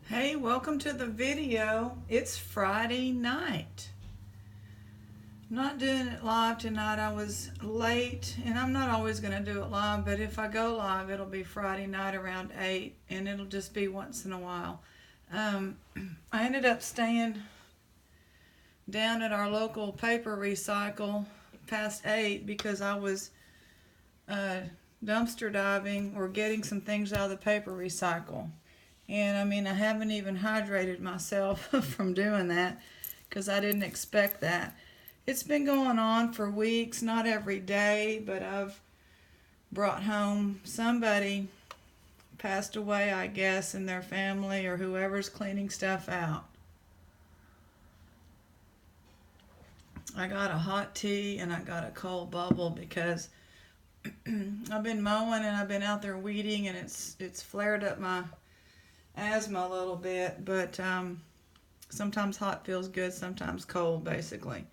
Hey, welcome to the video. It's Friday night. I'm not doing it live tonight. I was late, and I'm not always going to do it live, but if I go live, it'll be Friday night around 8, and it'll just be once in a while. I ended up staying down at our local paper recycle past 8 because I was dumpster diving or getting some things out of the paper recycle. And I haven't even hydrated myself from doing that because I didn't expect that. It's been going on for weeks, not every day, but I've brought home somebody passed away, I guess, in their family or whoever's cleaning stuff out. I got a hot tea and I got a cold bubble because I've been mowing and I've been out there weeding and it's flared up my asthma a little bit, but sometimes hot feels good, sometimes cold, basically.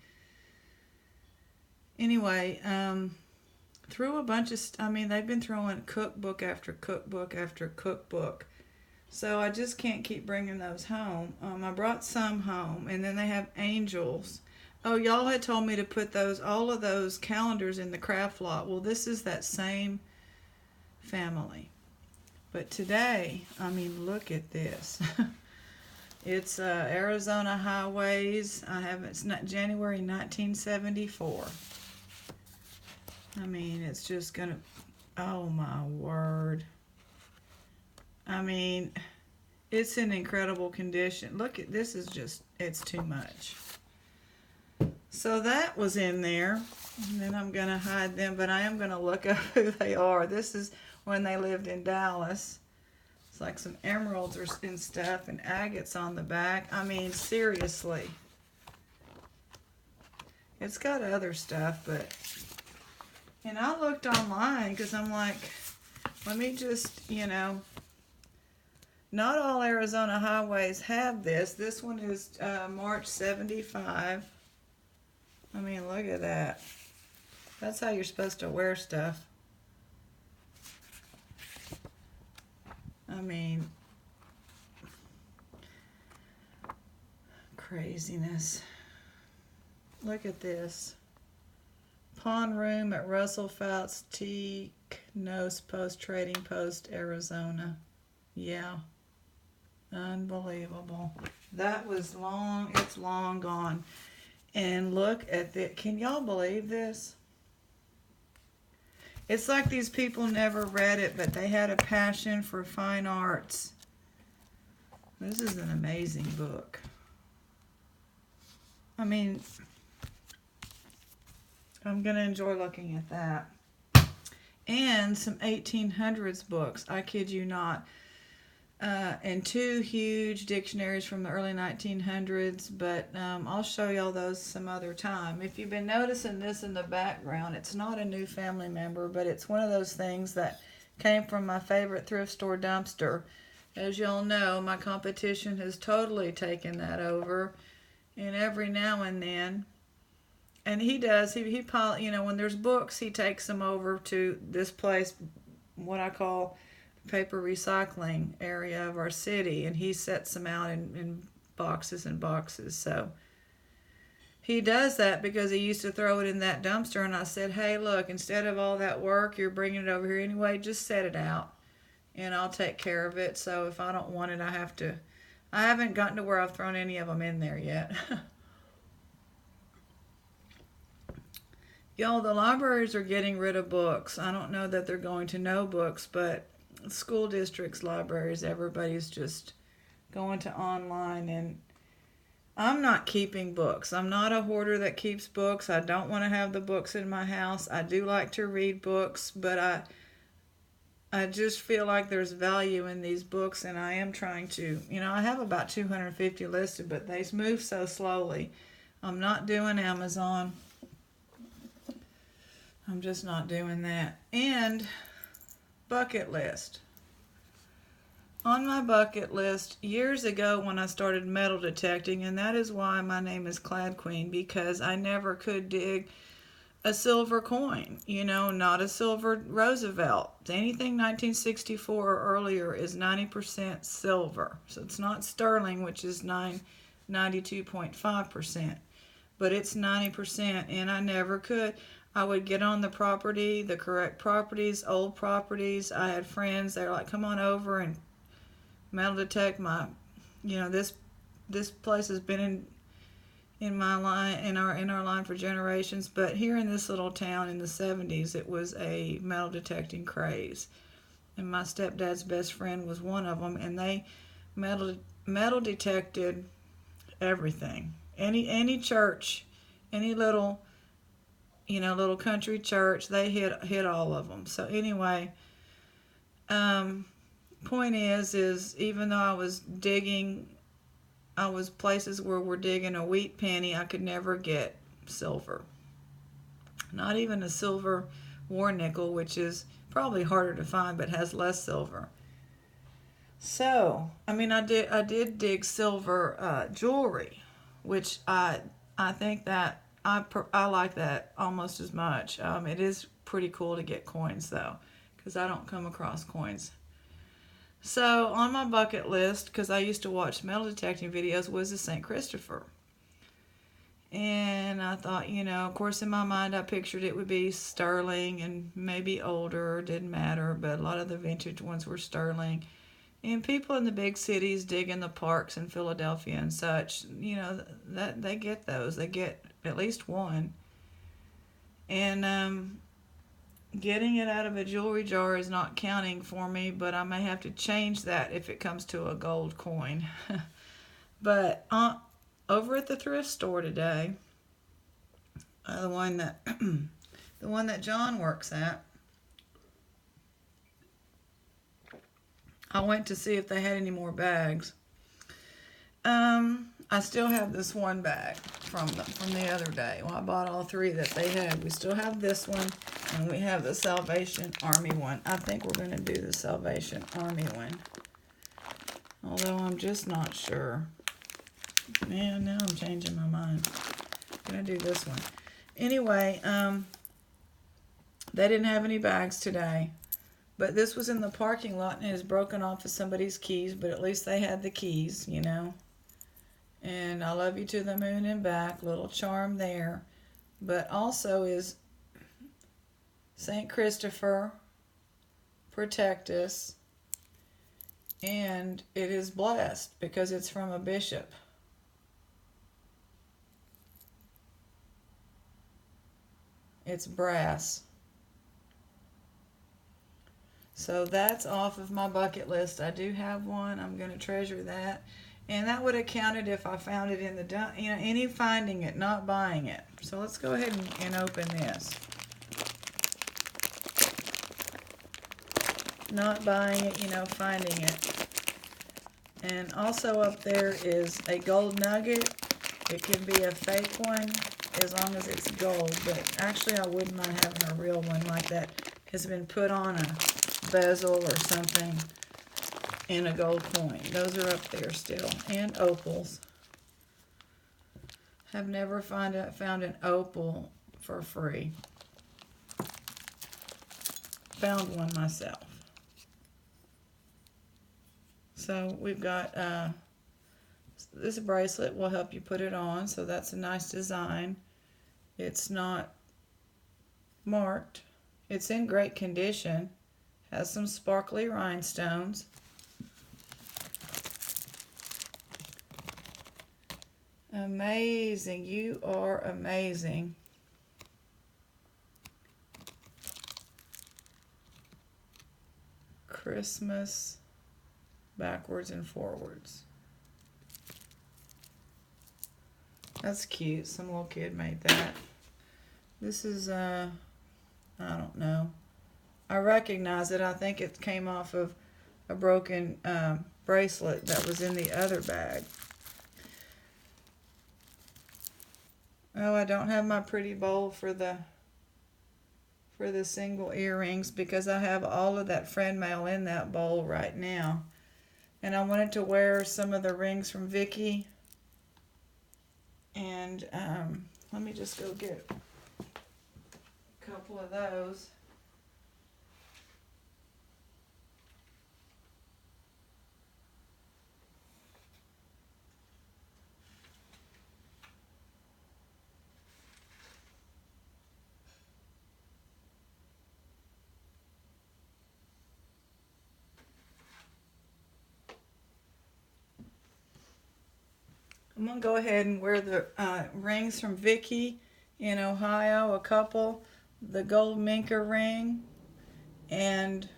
Anyway, threw a bunch of they've been throwing cookbook after cookbook after cookbook, so I just can't keep bringing those home. I brought some home, and then they have angels. Oh, y'all had told me to put all of those calendars in the craft lot. Well, this is that same family. But today, look at this. It's Arizona Highways. It's not January 1974. It's just gonna, oh my word. It's in incredible condition. Look at this, it's too much. So that was in there. And then I'm gonna hide them, but I am gonna look up who they are. This is when they lived in Dallas. It's like some emeralds and stuff and agates on the back. Seriously. It's got other stuff, but... And I looked online because I'm like, let me just, not all Arizona highways have this. This one is March 75. Look at that. That's how you're supposed to wear stuff. Craziness. Look at this. Pawn room at Russell Fouts Nose Post Trading Post, Arizona. Yeah. Unbelievable. That was long. It's long gone. And look at that. Can y'all believe this? It's like these people never read it, but they had a passion for fine arts. This is an amazing book. I'm going to enjoy looking at that. And some 1800s books, I kid you not. And 2 huge dictionaries from the early 1900s, but I'll show y'all those some other time. If you've been noticing this in the background, it's not a new family member, but it's one of those things that came from my favorite thrift store dumpster. As y'all know, my competition has totally taken that over, and every now and then, and he does, when there's books, he takes them over to this place, what I call paper recycling area of our city, and he sets them out in boxes and boxes. So he does that because he used to throw it in that dumpster, and I said, hey, look, instead of all that work, you're bringing it over here anyway, just set it out and I'll take care of it. So if I don't want it, I haven't gotten to where I've thrown any of them in there yet. Y'all, the libraries are getting rid of books. I don't know that they're going to no books, but school districts, libraries, everybody's just going to online, and I'm not keeping books. I'm not a hoarder that keeps books. I don't want to have the books in my house. I do like to read books, but I just feel like there's value in these books, and I am trying to, I have about 250 listed, but they move so slowly. I'm not doing Amazon. I'm just not doing that. And bucket list. On my bucket list, years ago when I started metal detecting, and that is why my name is Clad Queen, because I never could dig a silver coin, you know, not a silver Roosevelt. Anything 1964 or earlier is 90% silver. So it's not sterling, which is 92.5%, but it's 90%, and I never could. I would get on the property, the correct properties, old properties. I had friends, they were like, come on over and metal detect my, you know, this place has been in my line, in our line for generations. But here in this little town in the 70s, it was a metal detecting craze, and my stepdad's best friend was one of them, and they metal detected everything. Any church, any little, you know, little country church, they hit all of them. So anyway, point is even though I was digging, I was places where we're digging a wheat penny, I could never get silver. Not even a silver war nickel, which is probably harder to find but has less silver. So, I mean, I did dig silver jewelry, which I think that I like that almost as much. It is pretty cool to get coins though, because I don't come across coins. So on my bucket list, because I used to watch metal detecting videos, was the St. Christopher. And I thought, you know, of course in my mind I pictured it would be sterling and maybe older, didn't matter, but a lot of the vintage ones were sterling. And people in the big cities dig in the parks in Philadelphia and such, you know, that they get those. They get at least one. And getting it out of a jewelry jar is not counting for me, but I may have to change that if it comes to a gold coin. But over at the thrift store today, the one that John works at, I went to see if they had any more bags. I still have this one bag from the other day. Well, I bought all three that they had. We still have this one, and we have the Salvation Army one. I think we're going to do the Salvation Army one, although I'm just not sure. Man, now I'm changing my mind. I'm going to do this one. Anyway, they didn't have any bags today, but this was in the parking lot, and it is broken off of somebody's keys, but at least they had the keys, you know. And I love you to the moon and back, little charm there. But also is St. Christopher, protect us. And it is blessed because it's from a bishop. It's brass. So that's off of my bucket list. I do have one. I'm going to treasure that. And that would have counted if I found it in the dump, you know, any finding it, not buying it. So let's go ahead and open this. Not buying it, you know, finding it. And also up there is a gold nugget. It can be a fake one as long as it's gold. But actually I wouldn't mind having a real one like that. Has been put on a bezel or something. And a gold coin. Those are up there still. And opals. Have never found an opal for free. Found one myself. So we've got this bracelet will help you put it on. So that's a nice design. It's not marked. It's in great condition. Has some sparkly rhinestones. Amazing. You are amazing. Christmas backwards and forwards. That's cute. Some little kid made that. This is, I don't know. I recognize it. I think it came off of a broken bracelet that was in the other bag. Oh, I don't have my pretty bowl for the single earrings because I have all of that friend mail in that bowl right now. And I wanted to wear some of the rings from Vicky. And let me just go get a couple of those. I'm going to go ahead and wear the rings from Vicky in Ohio, a couple. The gold minker ring and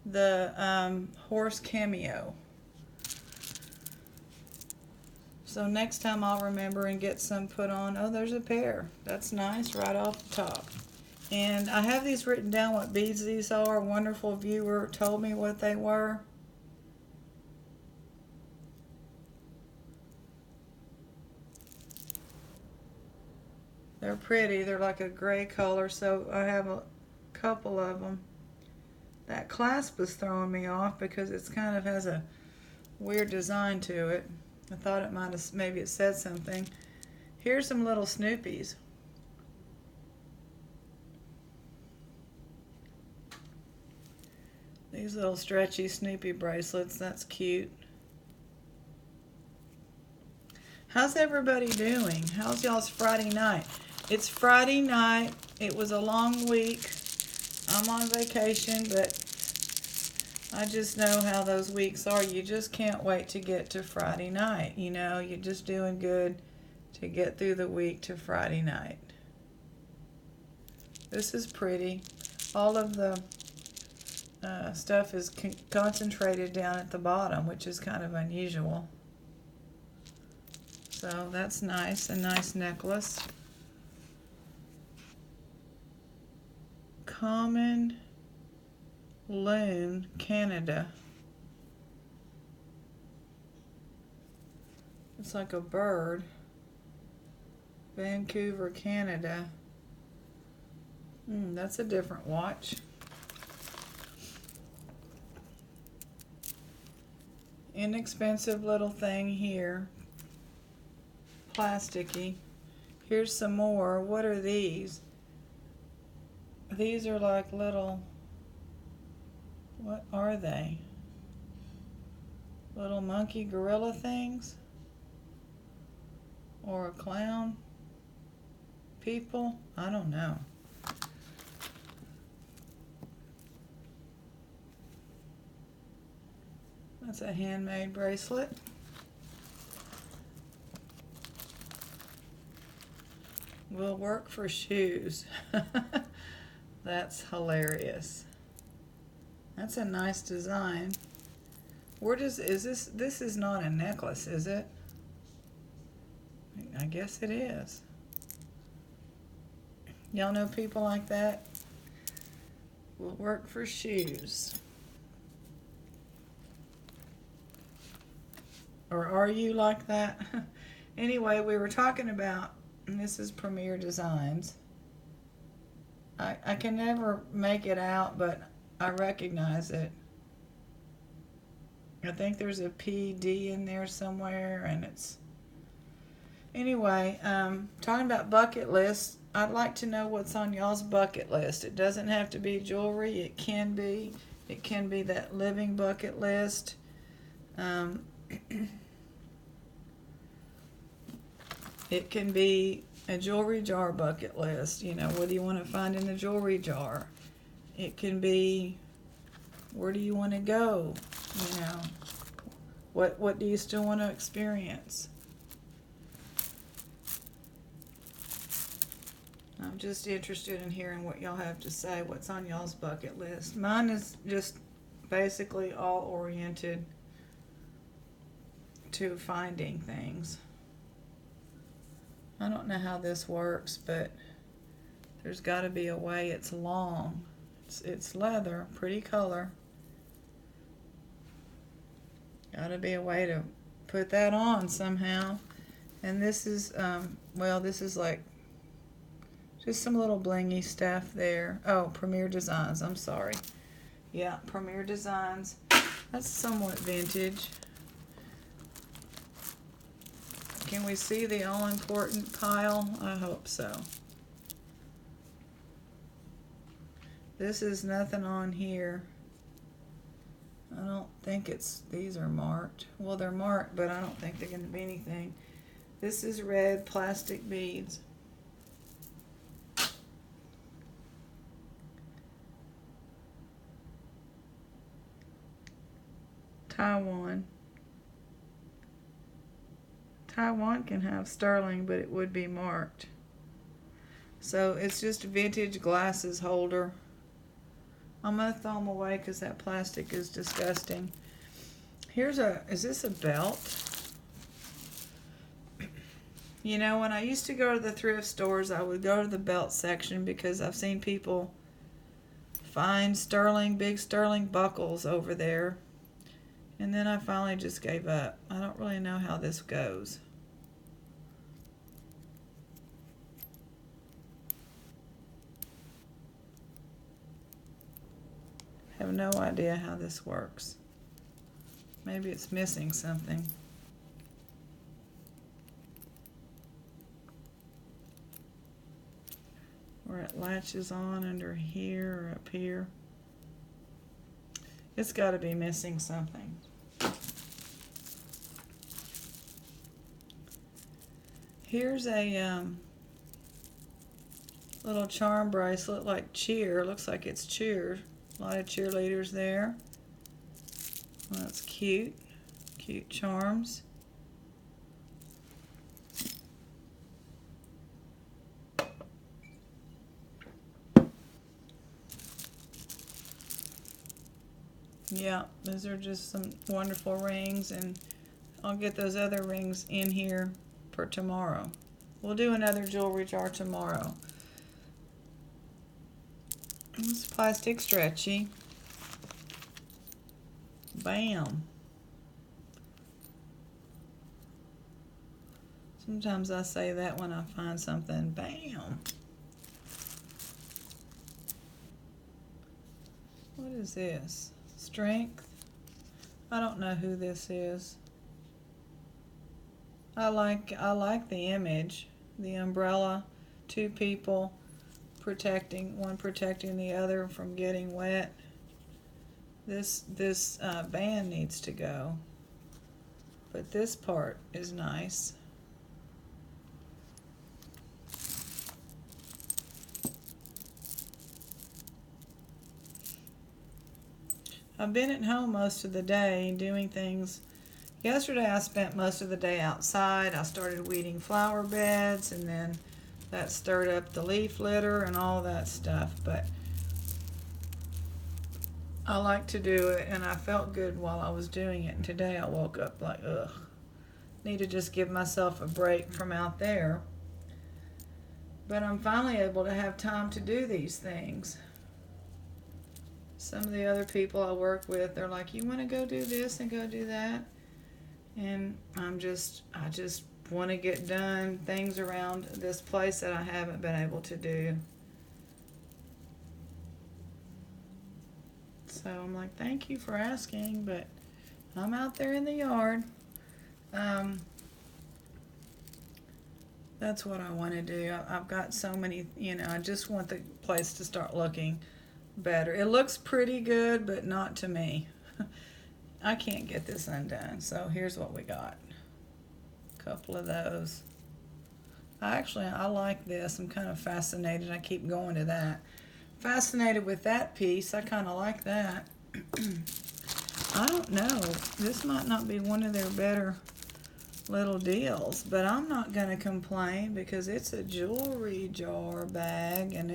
the horse cameo. So next time I'll remember and get some put on. Oh, there's a pair. That's nice right off the top. And I have these written down what beads these are. A wonderful viewer told me what they were. They're pretty. They're like a gray color, so I have a couple of them. That clasp is throwing me off because it's kind of has a weird design to it. I thought it might have, maybe it said something. Here's some little Snoopies. These little stretchy Snoopy bracelets, that's cute. How's everybody doing? How's y'all's Friday night? It's Friday night. It was a long week. I'm on vacation, but I just know how those weeks are. You just can't wait to get to Friday night. You know, you're just doing good to get through the week to Friday night. This is pretty. All of the stuff is concentrated down at the bottom, which is kind of unusual. So that's nice, a nice necklace. Common Loon, Canada. It's like a bird. Vancouver, Canada. That's a different watch. Inexpensive little thing here. Plasticky. Here's some more. What are these? These are like little, what are they? Little monkey gorilla things? Or a clown? People? I don't know. That's a handmade bracelet. Will work for shoes. That's hilarious. That's a nice design. Where is this is not a necklace, is it? I guess it is. Y'all know people like that? Will work for shoes. Or are you like that? Anyway, we were talking about, and this is Premier Designs. I can never make it out, but I recognize it. I think there's a PD in there somewhere, and it's... Anyway, talking about bucket lists, I'd like to know what's on y'all's bucket list. It doesn't have to be jewelry. It can be. It can be that living bucket list. It can be a jewelry jar bucket list. You know, what do you want to find in the jewelry jar? It can be, where do you want to go? You know, what do you still want to experience? I'm just interested in hearing what y'all have to say. What's on y'all's bucket list? Mine is just basically all oriented to finding things. I don't know how this works, but there's got to be a way. It's long. It's leather, pretty color. Got to be a way to put that on somehow. And this is, well, this is like just some little blingy stuff there. Oh, Premier Designs. I'm sorry. Yeah, Premier Designs. That's somewhat vintage. Can we see the all-important pile? I hope so. This is nothing on here. I don't think these are marked. Well, they're marked, but I don't think they're going to be anything. This is red plastic beads. Taiwan. Taiwan can have sterling, but it would be marked. So it's just a vintage glasses holder. I'm going to throw them away because that plastic is disgusting. Is this a belt? You know, when I used to go to the thrift stores, I would go to the belt section because I've seen people find big sterling buckles over there. And then I finally just gave up. I don't really know how this goes. I have no idea how this works. Maybe it's missing something. Where it latches on under here or up here. It's got to be missing something. Here's a little charm bracelet like cheer. Looks like it's cheer. A lot of cheerleaders there. Well, that's cute. Cute charms. Yeah, those are just some wonderful rings, and I'll get those other rings in here for tomorrow. We'll do another jewelry jar tomorrow. It's plastic stretchy. Bam. Sometimes I say that when I find something. Bam. What is this? Strength? I don't know who this is. I like the image. The umbrella, two people one protecting the other from getting wet. This band needs to go, but this part is nice. I've been at home most of the day doing things. Yesterday I spent most of the day outside. I started weeding flower beds, and then that stirred up the leaf litter and all that stuff. But I like to do it, and I felt good while I was doing it. And today I woke up like, ugh. Need to just give myself a break from out there. But I'm finally able to have time to do these things. Some of the other people I work with, they're like, you want to go do this and go do that? And I just want to get done things around this place that I haven't been able to do. So I'm like, thank you for asking, but I'm out there in the yard. That's what I want to do. I've got so many, I just want the place to start looking better. It looks pretty good, but not to me. I can't get this undone. So here's what we got. A couple of those. I like this. I'm kind of fascinated. I keep going to that. Fascinated with that piece. I kind of like that. I don't know. This might not be one of their better little deals, but I'm not going to complain because it's a jewelry jar bag, and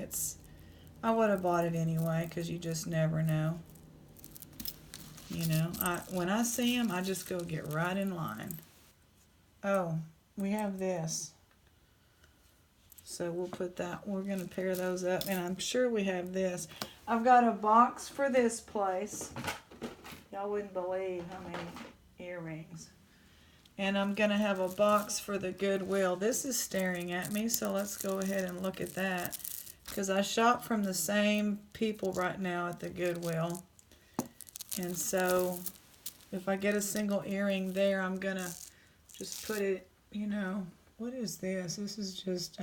I would have bought it anyway because you just never know. When I see them, I just go get right in line. Oh, we have this. So we'll put that, we're going to pair those up, and I'm sure we have this. I've got a box for this place. Y'all wouldn't believe how many earrings. And I'm going to have a box for the Goodwill. This is staring at me, so let's go ahead and look at that. Because I shop from the same people right now at the Goodwill. And so if I get a single earring there, I'm going to just put it, what is this? This is just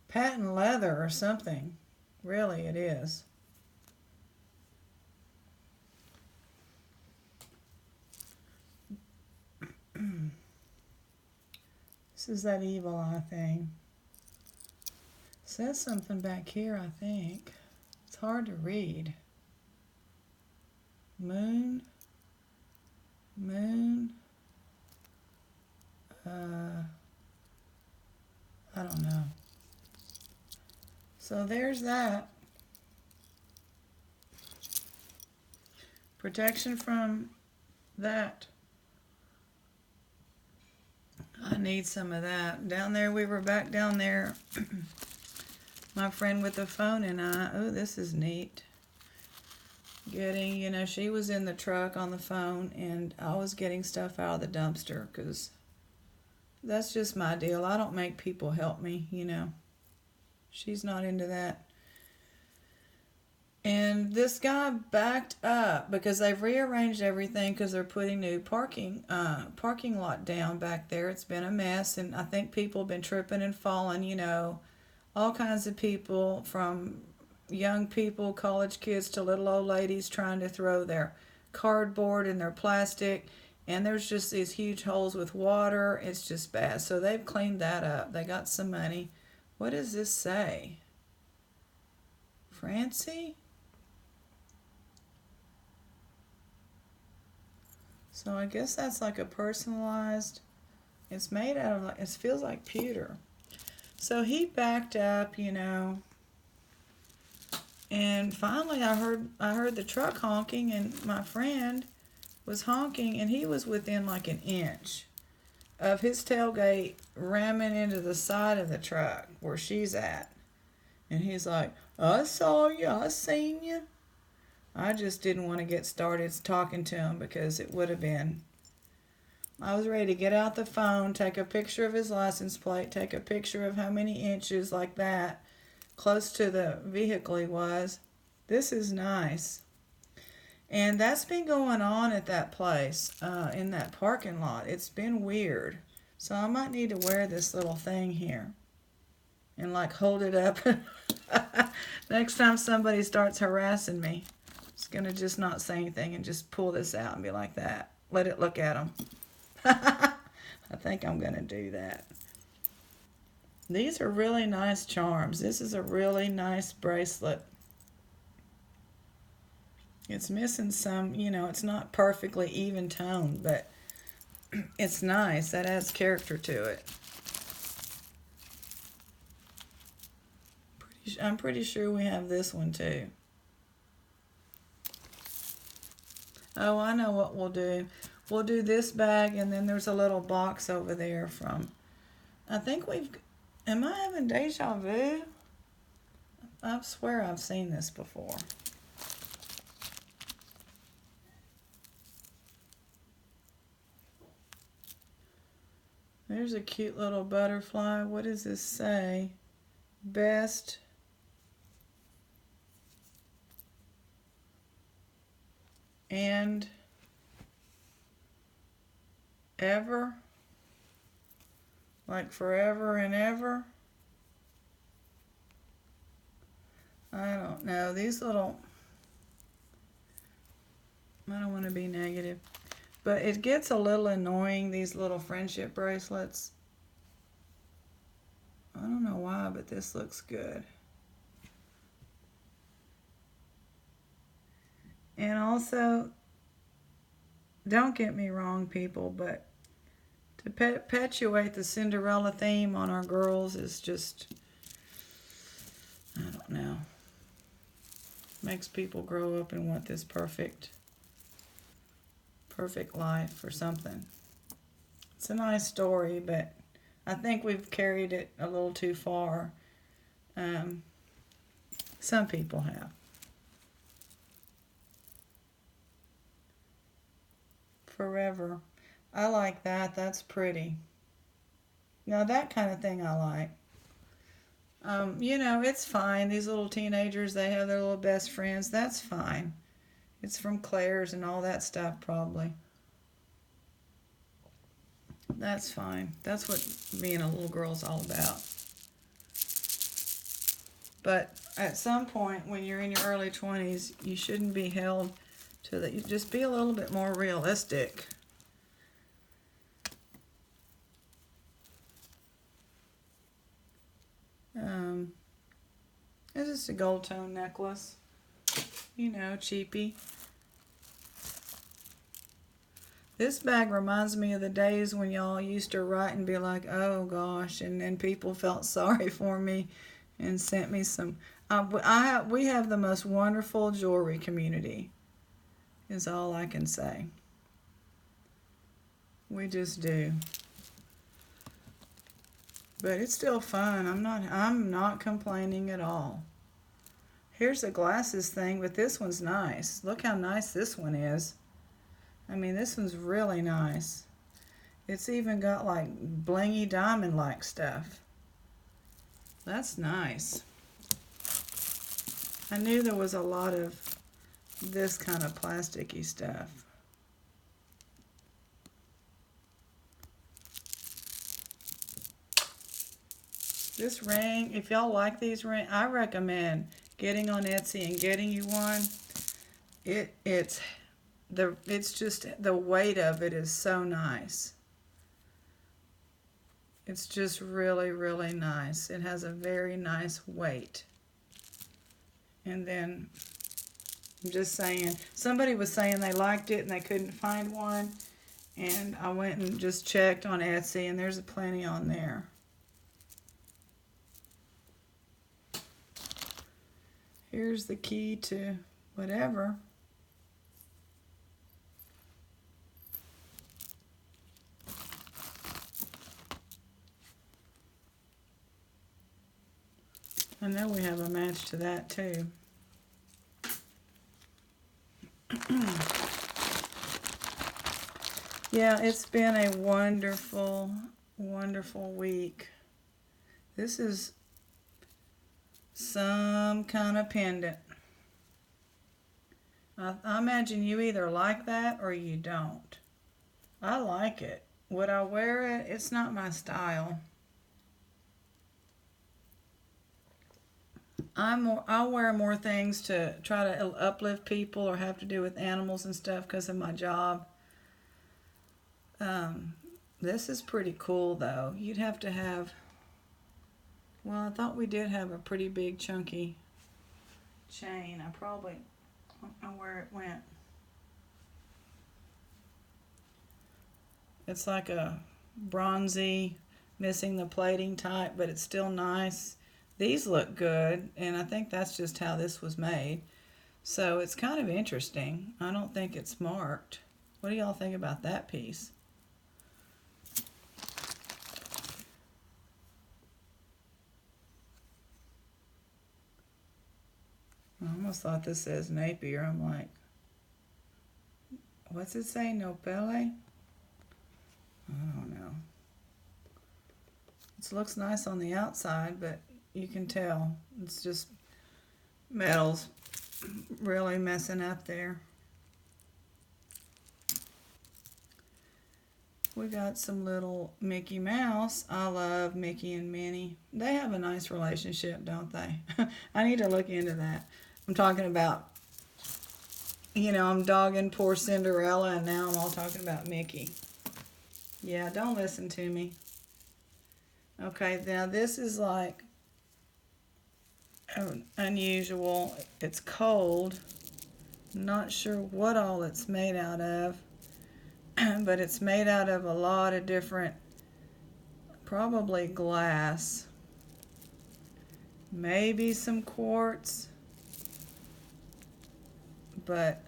patent leather or something. Really, it is. This is that evil eye thing. Says something back here, I think. It's hard to read. Moon. I don't know. So there's that. Protection from that. I need some of that. Down there, we were back down there. My friend with the phone and I, oh, this is neat. Getting, you know, she was in the truck on the phone and I was getting stuff out of the dumpster because that's just my deal. I don't make people help me, you know. She's not into that. And this guy backed up because they've rearranged everything because they're putting new parking lot down back there. It's been a mess, and I think people have been tripping and falling, you know, all kinds of people, from young people, college kids, to little old ladies trying to throw their cardboard and their plastic, and there's just these huge holes with water. It's just bad. So they've cleaned that up. They got some money. What does this say? Francie? So I guess that's like a personalized, it's made out of, like, it feels like pewter. So he backed up, you know, and finally I heard the truck honking, and my friend was honking, and he was within like an inch of his tailgate ramming into the side of the truck where she's at. And he's like, I saw you, I seen you. I just didn't want to get started talking to him because it would have been, I was ready to get out the phone, take a picture of his license plate, take a picture of how many inches like that close to the vehicle he was. This is nice. And that's been going on at that place, in that parking lot. It's been weird. So I might need to wear this little thing here and like hold it up. Next time somebody starts harassing me, it's going to just not say anything and just pull this out and be like that. Let it look at them. I think I'm going to do that. These are really nice charms. This is a really nice bracelet. It's missing some, you know, it's not perfectly even toned, but it's nice. That adds character to it. I'm pretty sure we have this one too. Oh, I know what we'll do. We'll do this bag, and then there's a little box over there from, I think am I having deja vu? I swear I've seen this before. There's a cute little butterfly. What does this say? Best and ever, like forever and ever. I don't know. These little, I don't want to be negative, but it gets a little annoying, these little friendship bracelets. I don't know why, but this looks good. And also, don't get me wrong, people, but to perpetuate the Cinderella theme on our girls is just, I don't know. Makes people grow up and want this perfect life or something. It's a nice story, but I think we've carried it a little too far. Some people have. Forever. I like that. That's pretty. Now that kind of thing I like. You know, it's fine. These little teenagers, they have their little best friends. That's fine. It's from Claire's and all that stuff, probably. That's fine. That's what being a little girl's all about. But at some point, when you're in your early 20s, you shouldn't be held to that. You just be a little bit more realistic. It's just a gold tone necklace. You know, cheapy. This bag reminds me of the days when y'all used to write and be like, oh gosh, and then people felt sorry for me and sent me some. We have the most wonderful jewelry community, is all I can say. We just do. But it's still fun. I'm not complaining at all. Here's a glasses thing, but this one's nice. Look how nice this one is. I mean, this one's really nice. It's even got like blingy diamond-like stuff. That's nice. I knew there was a lot of this kind of plasticky stuff. This ring, if y'all like these rings, I recommend getting on Etsy and getting you one. It's just the weight of it is so nice. It's just really, really nice. It has a very nice weight. And then, I'm just saying, somebody was saying they liked it and they couldn't find one. And I went and just checked on Etsy and there's plenty on there. Here's the key to whatever. I know we have a match to that too. Yeah, it's been a wonderful, wonderful week. This is some kind of pendant. I imagine you either like that or you don't. I like it. Would I wear it? It's not my style. I'll wear more things to try to uplift people or have to do with animals and stuff because of my job. This is pretty cool though. You'd have to have, well, I thought we did have a pretty big chunky chain. I probably don't know where it went. It's like a bronzy, missing the plating type, but it's still nice. These look good, and I think that's just how this was made. So it's kind of interesting. I don't think it's marked. What do y'all think about that piece? I almost thought this says Napier. I'm like, what's it say? Nopele? I don't know. It looks nice on the outside, but you can tell it's just metal's really messing up there. We got some little Mickey Mouse. I love Mickey and Minnie. They have a nice relationship, don't they? I need to look into that. I'm talking about, you know, I'm dogging poor Cinderella, and now I'm all talking about Mickey. Yeah, don't listen to me. Okay, now this is like unusual. It's cold. Not sure what all it's made out of, but it's made out of a lot of different, probably glass, maybe some quartz, but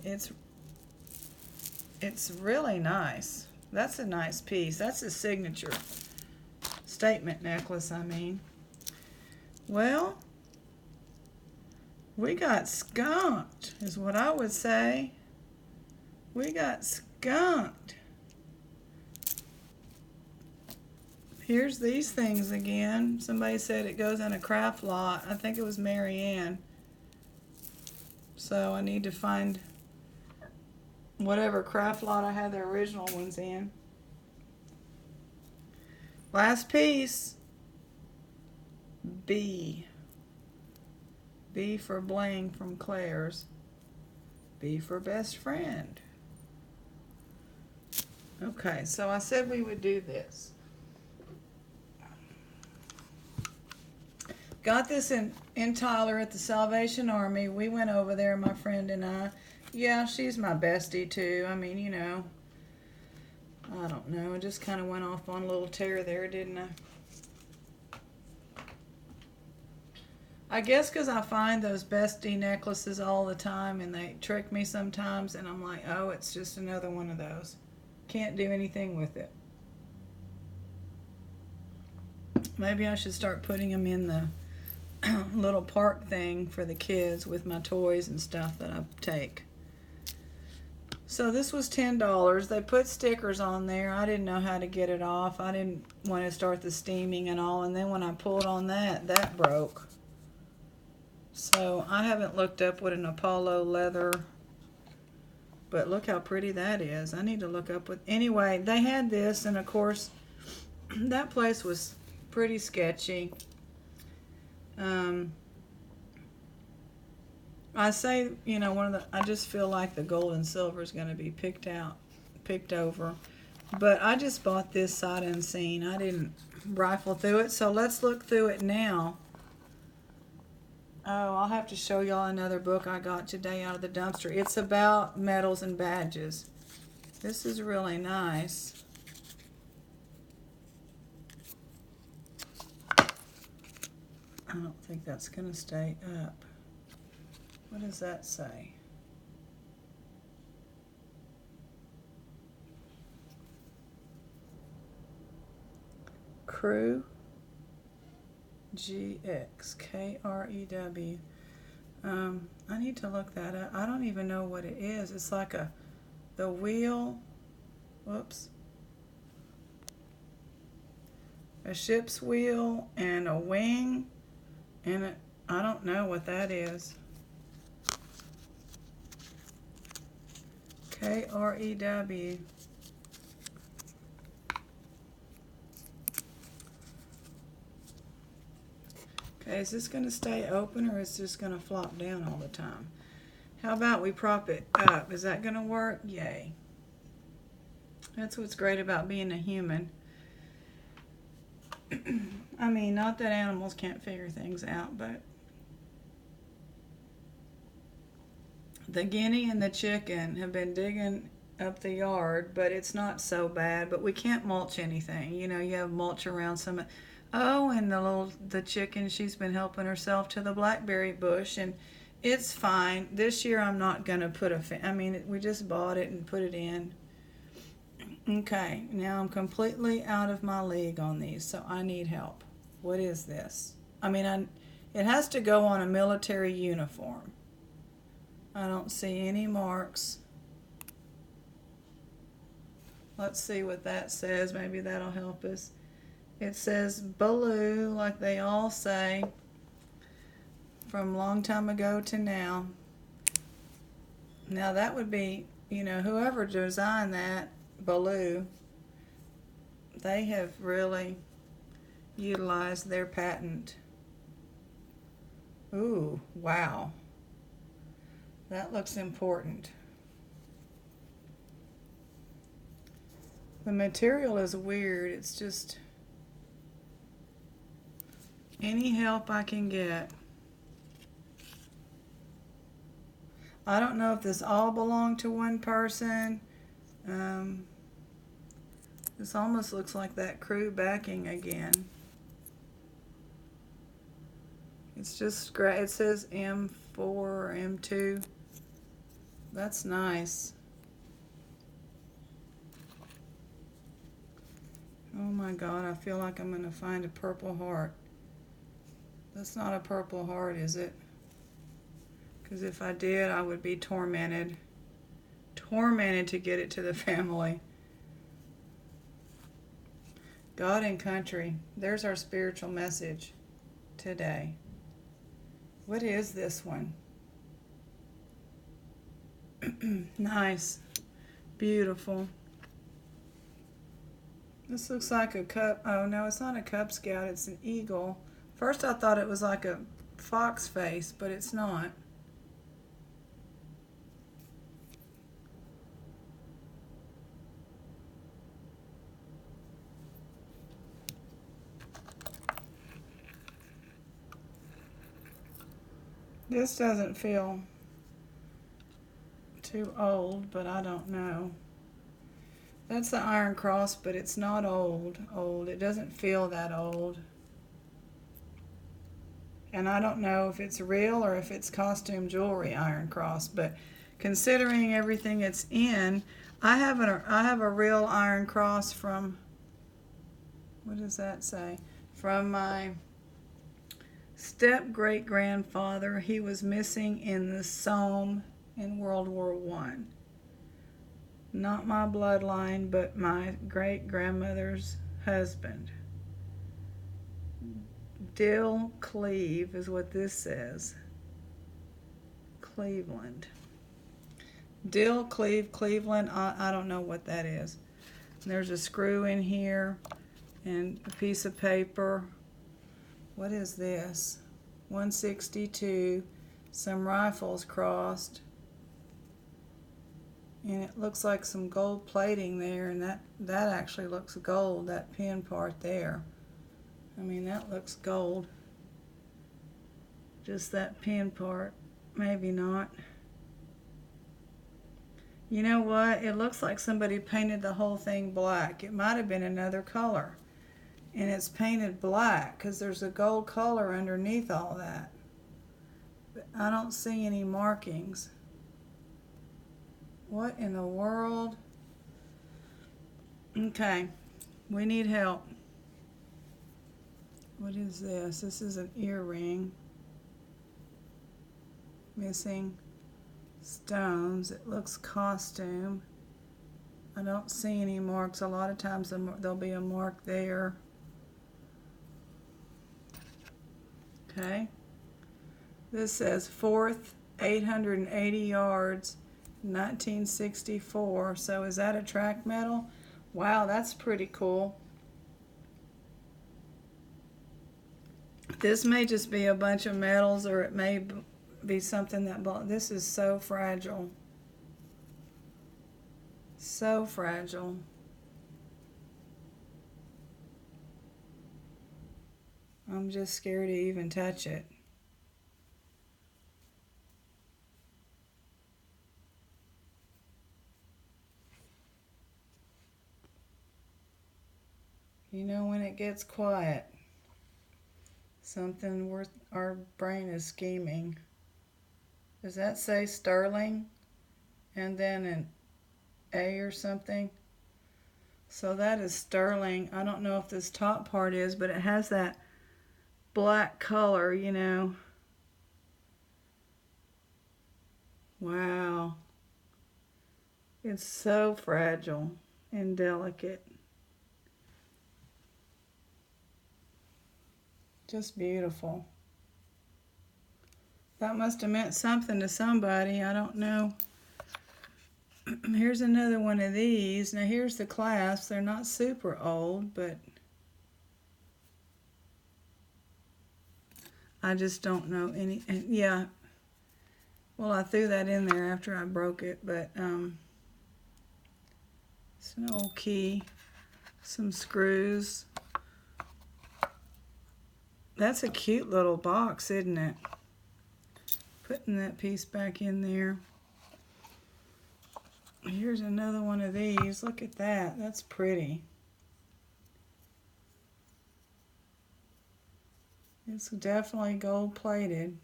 it's really nice. That's a nice piece. That's a signature statement necklace, I mean. Well, we got skunked, is what I would say. We got skunked. Here's these things again. Somebody said it goes in a craft lot. I think it was Mary Ann. So I need to find whatever craft lot I had the original ones in. Last piece. B. B for bling from Claire's. B for best friend. Okay, so I said we would do this. Got this in Tyler at the Salvation Army. We went over there, my friend and I. Yeah, she's my bestie too. I mean, you know, I don't know. I just kind of went off on a little tear there, didn't I? I guess because I find those bestie necklaces all the time and they trick me sometimes, and I'm like, oh, it's just another one of those. Can't do anything with it. Maybe I should start putting them in the little park thing for the kids with my toys and stuff that I take. So this was $10. They put stickers on there. I didn't know how to get it off. I didn't want to start the steaming and all, and then when I pulled on that broke. So I haven't looked up what an Apollo leather, but look how pretty that is. I need to look up what, anyway, they had this, and of course, that place was pretty sketchy. I say, you know, I just feel like the gold and silver is going to be picked over. But I just bought this sight unseen. I didn't rifle through it, so let's look through it now. Oh, I'll have to show y'all another book I got today out of the dumpster. It's about medals and badges. This is really nice. I don't think that's going to stay up. What does that say? Crew GX KREW. I need to look that up. I don't even know what it is. It's like the wheel. Whoops. A ship's wheel and a wing, and I don't know what that is. KREW. Okay, is this going to stay open or is this going to flop down all the time? How about we prop it up? Is that going to work? Yay. That's what's great about being a human. I mean, not that animals can't figure things out, but the guinea and the chicken have been digging up the yard, but it's not so bad. But we can't mulch anything. You know, you have mulch around some. Oh, and the chicken, she's been helping herself to the blackberry bush, and it's fine. This year I'm not going to put we just bought it and put it in. Okay, now I'm completely out of my league on these, so I need help. What is this? It has to go on a military uniform. I don't see any marks. Let's see what that says. Maybe that'll help us. It says blue, like they all say, from long time ago to now. Now that would be, you know, whoever designed that, blue, they have really utilized their patent. Ooh, wow. That looks important. The material is weird. It's just any help I can get. I don't know if this all belonged to one person. This almost looks like that crew backing again. It's just great. It says M4 or M2. That's nice. Oh my God, I feel like I'm going to find a purple heart. That's not a purple heart, is it? Because if I did, I would be tormented. Tormented to get it to the family. God and country. There's our spiritual message today. What is this one? Nice. Beautiful. This looks like a cup. Oh no, it's not a Cub Scout. It's an eagle. First I thought it was like a fox face, but it's not. This doesn't feel too old, but I don't know. That's the Iron Cross, but it's not old. It doesn't feel that old. And I don't know if it's real or if it's costume jewelry Iron Cross, but considering everything it's in, I have a real Iron Cross from, what does that say? From my step-great-grandfather. He was missing in the Somme in World War I. Not my bloodline, but my great-grandmother's husband. Dill Cleve is what this says. Cleveland. Dill Cleve, Cleveland. I don't know what that is. There's a screw in here and a piece of paper. What is this? 162. Some rifles crossed. And it looks like some gold plating there, and that actually looks gold, that pin part there. I mean, that looks gold. Just that pin part. Maybe not. You know what? It looks like somebody painted the whole thing black. It might have been another color. And it's painted black because there's a gold color underneath all that. But I don't see any markings. What in the world? Okay, we need help. What is this? This is an earring. Missing stones. It looks costume. I don't see any marks. A lot of times there'll be a mark there. Okay. This says 4th, 880 yards, 1964. So is that a track medal? Wow, that's pretty cool. This may just be a bunch of medals, or it may be something that... This is so fragile. So fragile. I'm just scared to even touch it. You know, when it gets quiet, something worth our brain is scheming. Does that say sterling? And then an A or something? So that is sterling. I don't know if this top part is, but it has that black color, you know. Wow. It's so fragile and delicate. Just beautiful. That must have meant something to somebody. I don't know. Here's another one of these. Now here's the clasps. They're not super old, but I just don't know any. And yeah. Well, I threw that in there after I broke it, but it's an old key. Some screws. That's a cute little box, isn't it? Putting that piece back in there. Here's another one of these. Look at that. That's pretty. It's definitely gold plated.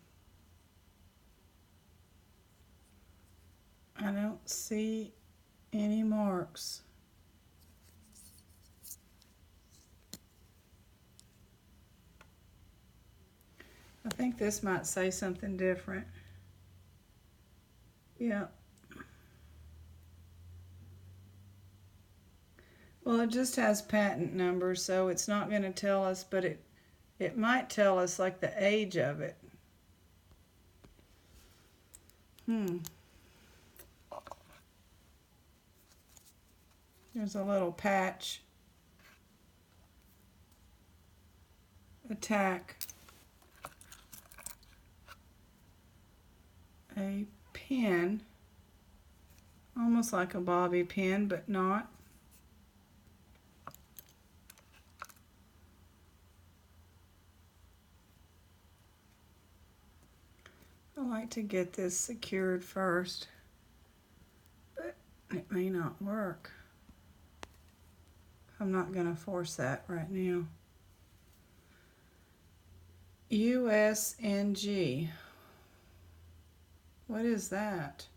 I don't see any marks. I think this might say something different. Yeah. Well, it just has patent numbers, so it's not going to tell us, but it might tell us like the age of it. There's a little patch. Attack. A pin. Almost like a bobby pin, but not. I like to get this secured first, but it may not work. I'm not going to force that right now. USNG. What is that?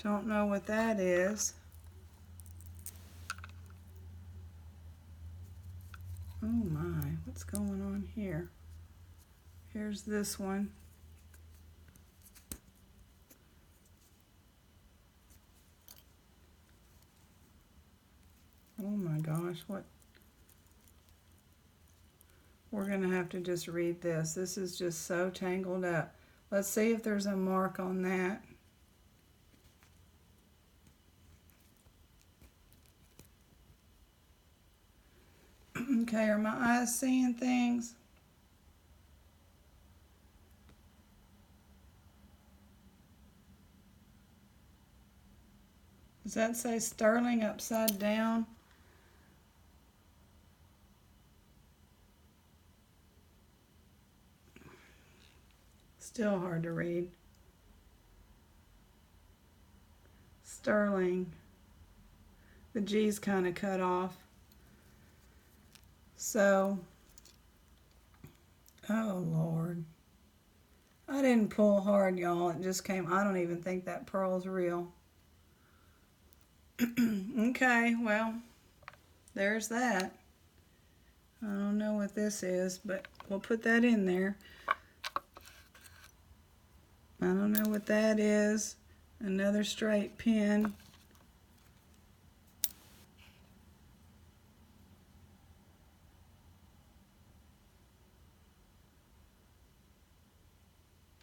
Don't know what that is. Oh my, what's going on here? Here's this one. Oh my gosh, what? We're going to have to just read this. This is just so tangled up. Let's see if there's a mark on that. Okay, are my eyes seeing things? Does that say sterling upside down? Still hard to read. Sterling. The G's kind of cut off. So, oh Lord. I didn't pull hard, y'all. It just came. I don't even think that pearl's real. Okay, well, there's that. I don't know what this is, but we'll put that in there. I don't know what that is. Another straight pin.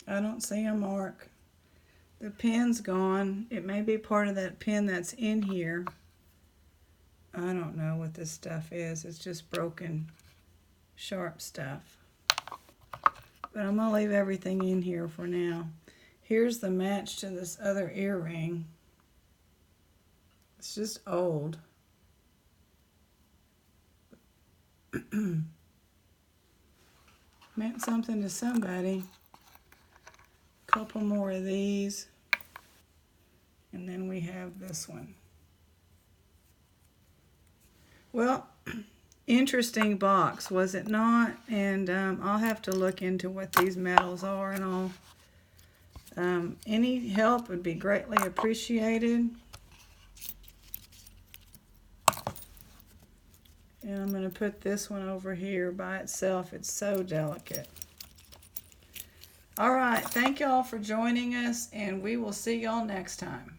I don't see a mark. The pin's gone. It may be part of that pin that's in here. I don't know what this stuff is. It's just broken, sharp stuff. But I'm going to leave everything in here for now. Here's the match to this other earring. It's just old. Meant something to somebody. Couple more of these, and then we have this one. Well, interesting box, was it not? And I'll have to look into what these metals are and all. Any help would be greatly appreciated. And I'm going to put this one over here by itself. It's so delicate. All right, thank y'all for joining us, and we will see y'all next time.